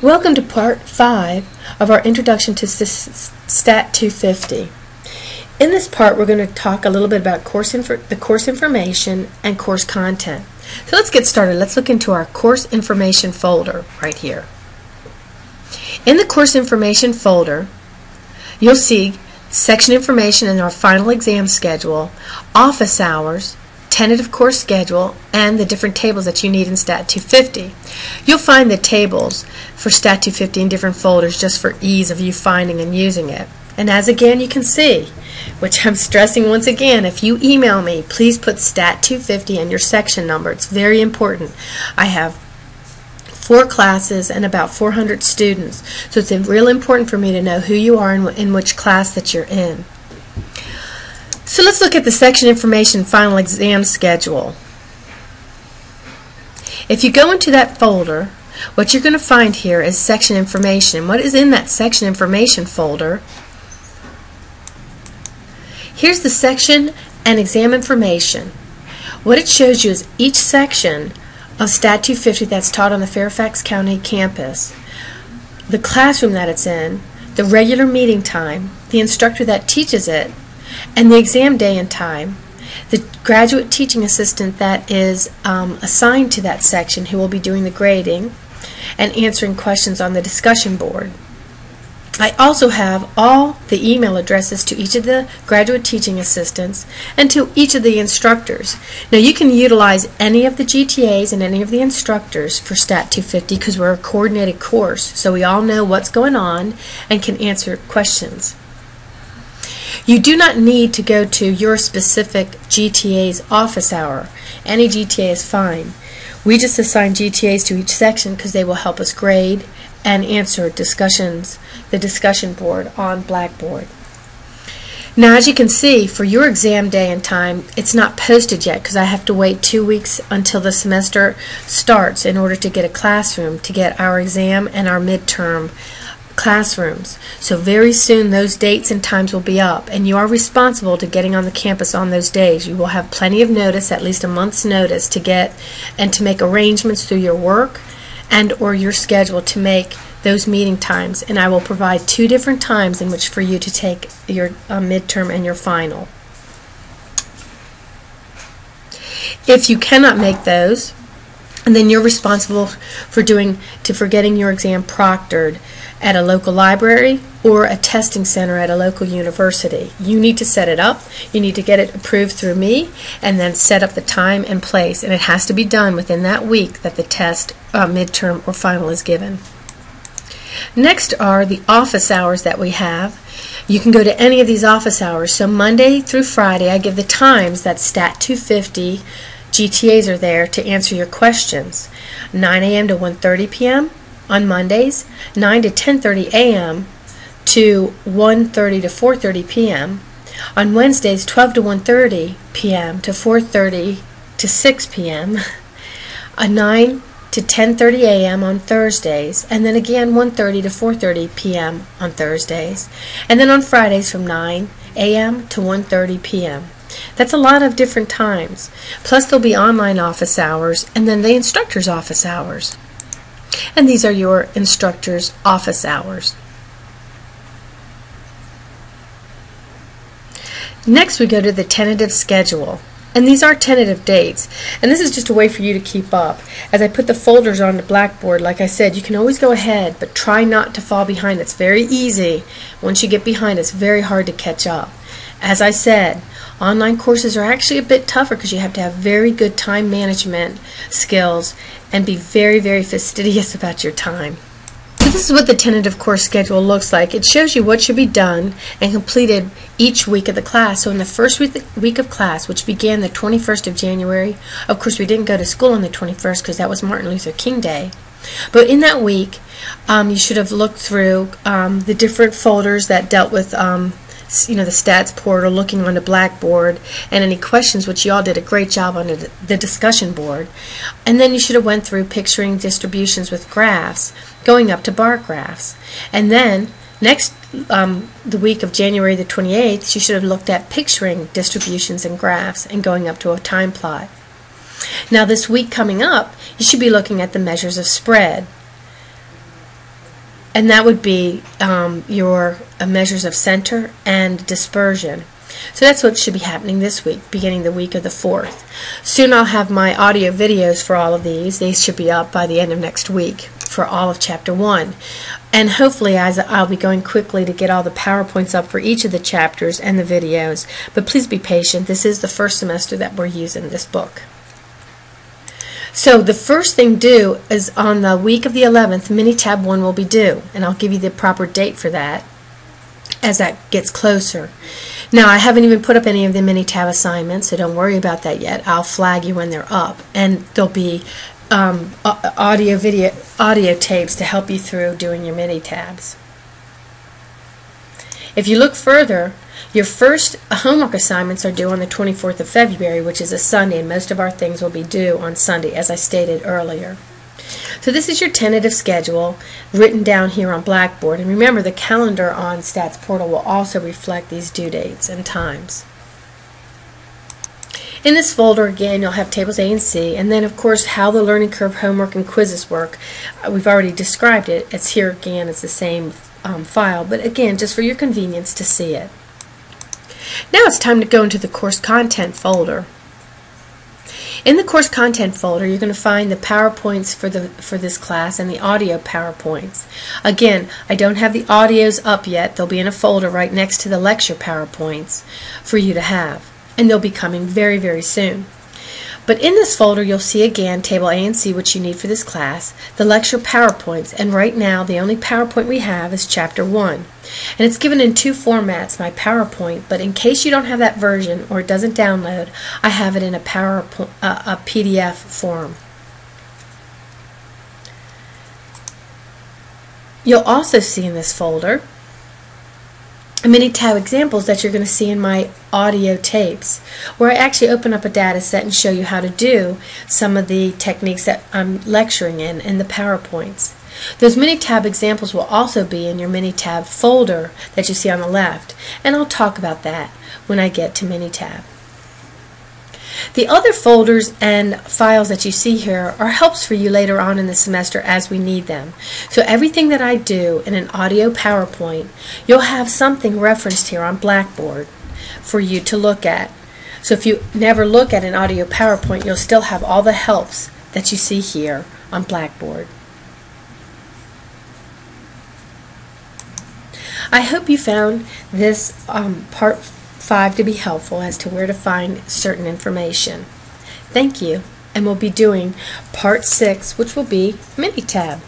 Welcome to Part 5 of our Introduction to Sp2013. In this part, we're going to talk a little bit about the course information and course content. So let's get started. Let's look into our course information folder right here. In the course information folder, you'll see section information and our final exam schedule, office hours, tentative course schedule, and the different tables that you need in Sp2013. You'll find the tables for Sp2013 in different folders just for ease of you finding and using it. And as again you can see, which I'm stressing once again, if you email me, please put Sp2013 and your section number. It's very important. I have 4 classes and about 400 students, so it's real important for me to know who you are and in which class that you're in. So let's look at the section information final exam schedule. If you go into that folder, what you're going to find here is section information. What is in that section information folder? Here's the section and exam information. What it shows you is each section of Sp2013 that's taught on the Fairfax County campus, the classroom that it's in, the regular meeting time, the instructor that teaches it, and the exam day and time, the graduate teaching assistant that is assigned to that section who will be doing the grading and answering questions on the discussion board. I also have all the email addresses to each of the graduate teaching assistants and to each of the instructors. Now you can utilize any of the GTAs and any of the instructors for Sp2013 because we're a coordinated course, so we all know what's going on and can answer questions. You do not need to go to your specific GTA's office hour. Any GTA is fine. We just assign GTAs to each section because they will help us grade and answer discussions, the discussion board on Blackboard. Now as you can see, for your exam day and time, it's not posted yet because I have to wait 2 weeks until the semester starts in order to get a classroom to get our exam and our midterm classrooms. So very soon those dates and times will be up, and you are responsible to getting on the campus on those days. You will have plenty of notice, at least a month's notice, to get and to make arrangements through your work and or your schedule to make those meeting times, and I will provide 2 different times in which for you to take your midterm and your final. If you cannot make those, and then you're responsible for getting your exam proctored at a local library or a testing center at a local university. You need to set it up, you need to get it approved through me, and then set up the time and place, and it has to be done within that week that the test, midterm, or final is given. Next are the office hours that we have. You can go to any of these office hours. So Monday through Friday I give the times that Sp2013 GTAs are there to answer your questions. 9 a.m. to 1:30 p.m. on Mondays, 9 to 10:30 a.m. to 1:30 to 4:30 p.m. On Wednesdays, 12 to 1:30 p.m. to 4:30 to 6 p.m. 9 to 10:30 a.m. on Thursdays, and then again 1:30 to 4:30 p.m. on Thursdays, and then on Fridays from 9 a.m. to 1:30 p.m. That's a lot of different times. Plus there'll be online office hours and then the instructor's office hours. And these are your instructor's office hours. Next we go to the tentative schedule. And these are tentative dates. And this is just a way for you to keep up. As I put the folders on the Blackboard, like I said, you can always go ahead, but try not to fall behind. It's very easy. Once you get behind, it's very hard to catch up. As I said, online courses are actually a bit tougher because you have to have very good time management skills and be very, very fastidious about your time. So this is what the tentative course schedule looks like. It shows you what should be done and completed each week of the class. So in the first week of class, which began the 21st of January, of course we didn't go to school on the 21st because that was Martin Luther King Day. But in that week, you should have looked through the different folders that dealt with the stats portal, looking on the Blackboard, and any questions, which you all did a great job on the discussion board. And then you should have went through picturing distributions with graphs, going up to bar graphs. And then next the week of January the 28th, you should have looked at picturing distributions and graphs and going up to a time plot. Now this week coming up, you should be looking at the measures of spread. and that would be your measures of center and dispersion. So that's what should be happening this week, beginning the week of the 4th. Soon I'll have my audio videos for all of these. These should be up by the end of next week for all of Chapter 1. And hopefully I'll be going quickly to get all the PowerPoints up for each of the chapters and the videos. But please be patient. This is the first semester that we're using this book. So the first thing due is on the week of the 11th, Mini-Tab 1 will be due. And I'll give you the proper date for that as that gets closer. Now, I haven't even put up any of the Mini-Tab assignments, so don't worry about that yet. I'll flag you when they're up. And there'll be audio tapes to help you through doing your Mini-Tabs. If you look further, your first homework assignments are due on the 24th of February, which is a Sunday, and most of our things will be due on Sunday, as I stated earlier. So this is your tentative schedule written down here on Blackboard. And remember, the calendar on Stats Portal will also reflect these due dates and times. In this folder, again, you'll have tables A and C, and then, of course, how the learning curve homework and quizzes work. We've already described it. It's here again. It's the same file, but again, just for your convenience to see it. Now it's time to go into the course content folder. In the course content folder, you're going to find the PowerPoints for this class and the audio PowerPoints. Again, I don't have the audios up yet. They'll be in a folder right next to the lecture PowerPoints for you to have, and they'll be coming very, very soon. But in this folder, you'll see again Table A and C, which you need for this class, the lecture PowerPoints, and right now the only PowerPoint we have is Chapter 1. And it's given in two formats, my PowerPoint, but in case you don't have that version or it doesn't download, I have it in a PDF form. You'll also see in this folder Mini-Tab examples that you're going to see in my audio tapes, where I actually open up a data set and show you how to do some of the techniques that I'm lecturing in the PowerPoints. Those Mini-Tab examples will also be in your Mini-Tab folder that you see on the left, and I'll talk about that when I get to Mini-Tab. The other folders and files that you see here are helps for you later on in the semester as we need them. So everything that I do in an audio PowerPoint, you'll have something referenced here on Blackboard for you to look at. So if you never look at an audio PowerPoint, you'll still have all the helps that you see here on Blackboard. I hope you found this part 5 to be helpful as to where to find certain information. Thank you, and we'll be doing part 6, which will be Mini-Tab.